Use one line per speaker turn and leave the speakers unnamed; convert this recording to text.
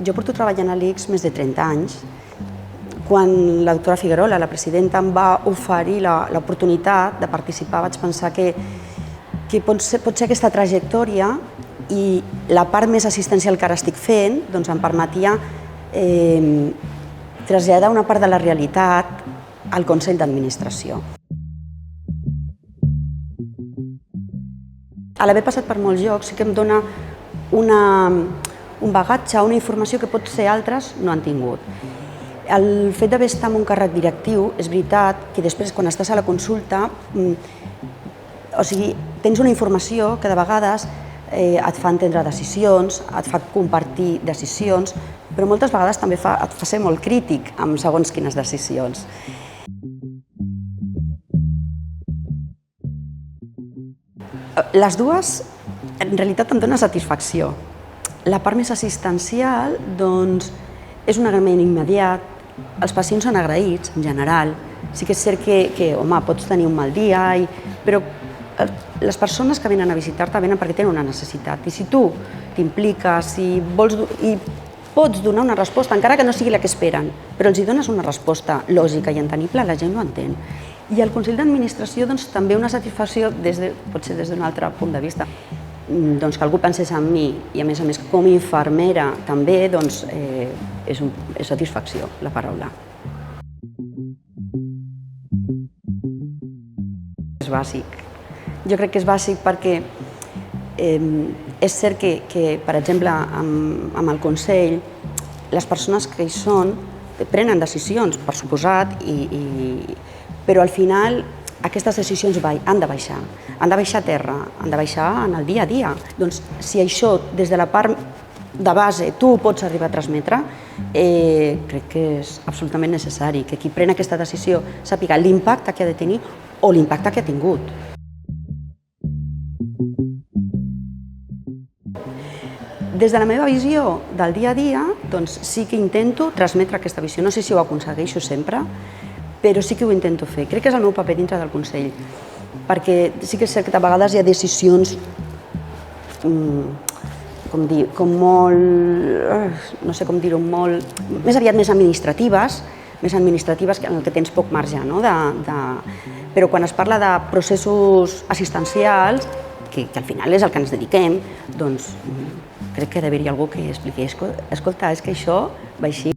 Jo porto treballant a l'ICS més de 30 anys. Quan la doctora Figuerola, la presidenta, em va oferir l'oportunitat de participar, vaig pensar que pot ser aquesta trajectòria i la part més assistencial que ara estic fent em permetia traslladar una part de la realitat al Consell d'Administració. A l'haver passat per molts llocs sí que em dona un bagatge, una informació que potser altres no han tingut. El fet d'haver estat en un càrrec directiu, és veritat que després, quan estàs a la consulta, tens una informació que de vegades et fa entendre decisions, et fa compartir decisions, però moltes vegades també et fa ser molt crític amb segons quines decisions. Les dues, en realitat, em donen satisfacció. La part més assistencial, és un agraïment immediat. Els pacients són agraïts, en general. Sí que és cert que pots tenir un mal dia, però les persones que venen a visitar-te venen perquè tenen una necessitat. I si tu t'impliques i pots donar una resposta, encara que no sigui la que esperen, però els dones una resposta lògica i entenible, la gent ho entén. I al Consell d'Administració també una satisfacció, potser des d'un altre punt de vista, que algú pensés en mi i a més com a infermera també és satisfacció la paraula. És bàsic. Jo crec que és bàsic perquè és cert que, per exemple, amb el Consell, les persones que hi són prenen decisions, per suposat, però al final aquestes decisions han de baixar a terra, han de baixar en el dia a dia. Doncs si això, des de la part de base, tu ho pots arribar a transmetre, crec que és absolutament necessari que qui pren aquesta decisió sàpiga l'impacte que ha de tenir o l'impacte que ha tingut. Des de la meva visió del dia a dia, sí que intento transmetre aquesta visió. No sé si ho aconsegueixo sempre, però sí que ho intento fer. Crec que és el meu paper dintre del Consell, perquè sí que és cert que a vegades hi ha decisions com molt, no sé com dir-ho, més aviat més administratives en què tens poc marge, però quan es parla de processos assistencials, que al final és el que ens dediquem, crec que ha d'haver-hi algú que expliqui, escolta, és que això va així.